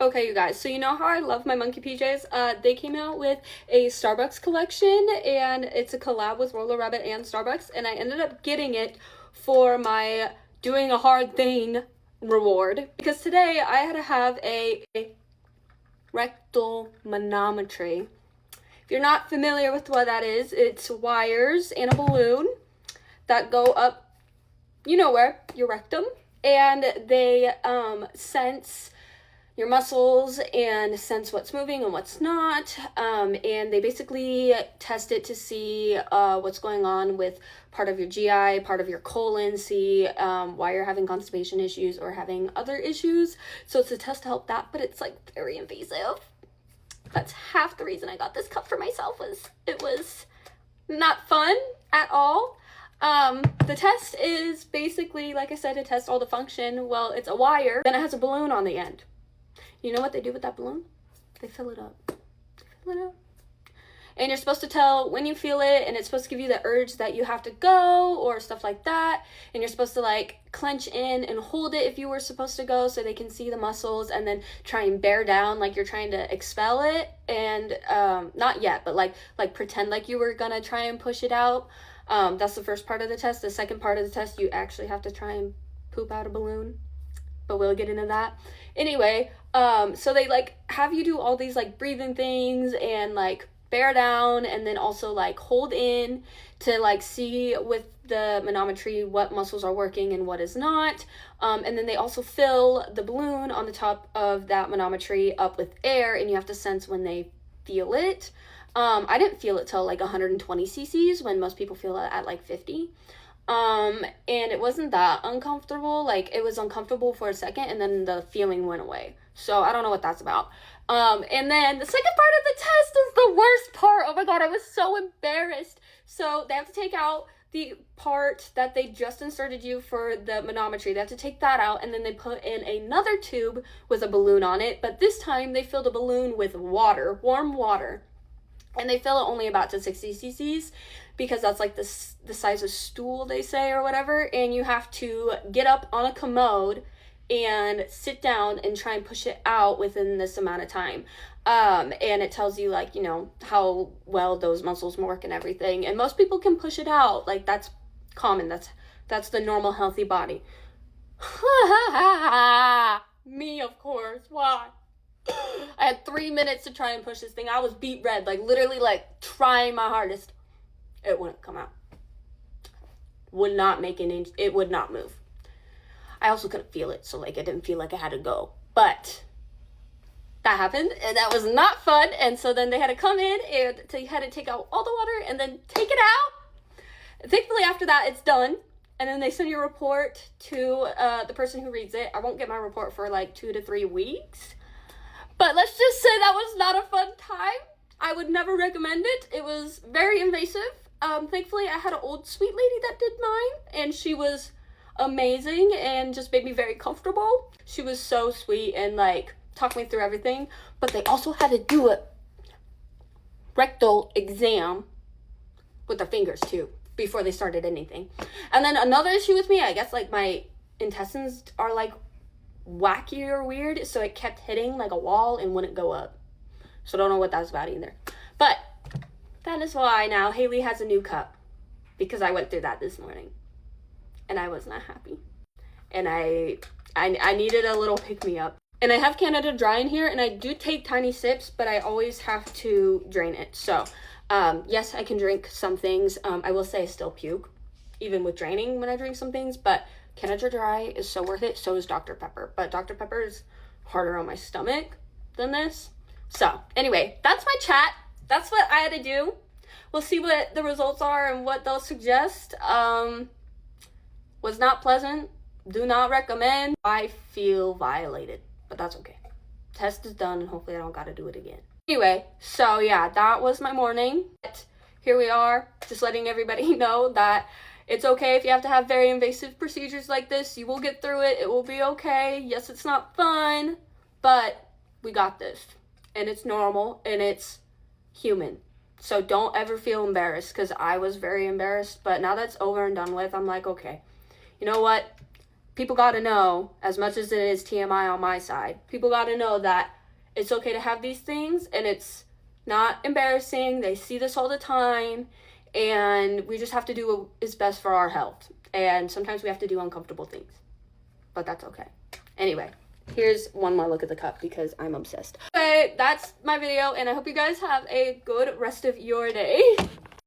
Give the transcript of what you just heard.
Okay, you guys, so you know how I love my monkey PJs? They came out with a Starbucks collection, and it's a collab with Roller Rabbit and Starbucks, and I ended up getting it for my doing a hard thing reward, because today I had to have a rectal manometry. If you're not familiar with what that is, it's wires and a balloon that go up, you know where, your rectum, and they sense your muscles and sense what's moving and what's not, and they basically test it to see what's going on with part of your GI, part of your colon, see why you're having constipation issues or having other issues. So it's a test to help that, but it's like very invasive. That's half the reason I got this cup for myself, was it was not fun at all. The test is basically, like I said, to test all the function. Well, it's a wire, then it has a balloon on the end. You know what they do with that balloon? They fill it up. Fill it up. And you're supposed to tell when you feel it, and it's supposed to give you the urge that you have to go or stuff like that. And you're supposed to like clench in and hold it if you were supposed to go, so they can see the muscles, and then try and bear down like you're trying to expel it. And not yet, but like pretend like you were gonna try and push it out. That's the first part of the test. The second part of the test, you actually have to try and poop out a balloon, but we'll get into that. Anyway, so they like have you do all these like breathing things and like bear down, and then also like hold in to like see with the manometry what muscles are working and what is not. And then they also fill the balloon on the top of that manometry up with air, and you have to sense when they feel it. I didn't feel it till like 120 cc's, when most people feel it at like 50. And it wasn't that uncomfortable. Like, it was uncomfortable for a second, and then the feeling went away. So I don't know what that's about. And then the second part of the test is the worst part. Oh my god, I was so embarrassed. So they have to take out the part that they just inserted you for the manometry. They have to take that out, and then they put in another tube with a balloon on it, but this time they filled a balloon with water, warm water. And they fill it only about to 60 cc's, because that's like the size of stool, they say, or whatever. And you have to get up on a commode and sit down and try and push it out within this amount of time. And it tells you, like, you know, how well those muscles work and everything. And most people can push it out. Like, that's common. That's the normal, healthy body. Me, of course. Why? I had 3 minutes to try and push this thing. I was beet red, like literally like trying my hardest. It wouldn't come out. Would not make an inch. It would not move. I also couldn't feel it, so like it didn't feel like I had to go. But that happened, and that was not fun. And so then they had to come in, and they had to take out all the water and then take it out. Thankfully, after that, it's done. And then they send your report to the person who reads it. I won't get my report for like 2 to 3 weeks. But let's just say that was not a fun time. I would never recommend it. It was very invasive. Thankfully, I had an old sweet lady that did mine, and she was amazing and just made me very comfortable. She was so sweet and like talked me through everything. But they also had to do a rectal exam with their fingers too before they started anything. And then another issue with me, I guess, like my intestines are like wacky or weird, so it kept hitting like a wall and wouldn't go up. So don't know what that's about either. But that is why now Haley has a new cup, because I went through that this morning and I was not happy, and I needed a little pick-me-up. And I have Canada Dry in here, and I do take tiny sips, but I always have to drain it. So yes, I can drink some things. I will say I still puke even with draining when I drink some things, but Canada Dry is so worth it. So is Dr. Pepper. But Dr. Pepper is harder on my stomach than this. So anyway, that's my chat. That's what I had to do. We'll see what the results are and what they'll suggest. Was not pleasant. Do not recommend. I feel violated, but that's okay. Test is done, and hopefully I don't got to do it again. Anyway, so yeah, that was my morning. Here we are, just letting everybody know that it's okay if you have to have very invasive procedures like this. You will get through it. It will be okay. Yes, it's not fun, but we got this. And it's normal, and it's human. So don't ever feel embarrassed, because I was very embarrassed. But now that's over and done with, I'm like, okay, you know what? people got to know, as much as it is TMI on my side, people got to know that it's okay to have these things and it's not embarrassing. They see this all the time, and we just have to do what is best for our health. And sometimes we have to do uncomfortable things, but that's okay. Anyway, here's one more look at the cup because I'm obsessed. Okay, that's my video, and I hope you guys have a good rest of your day.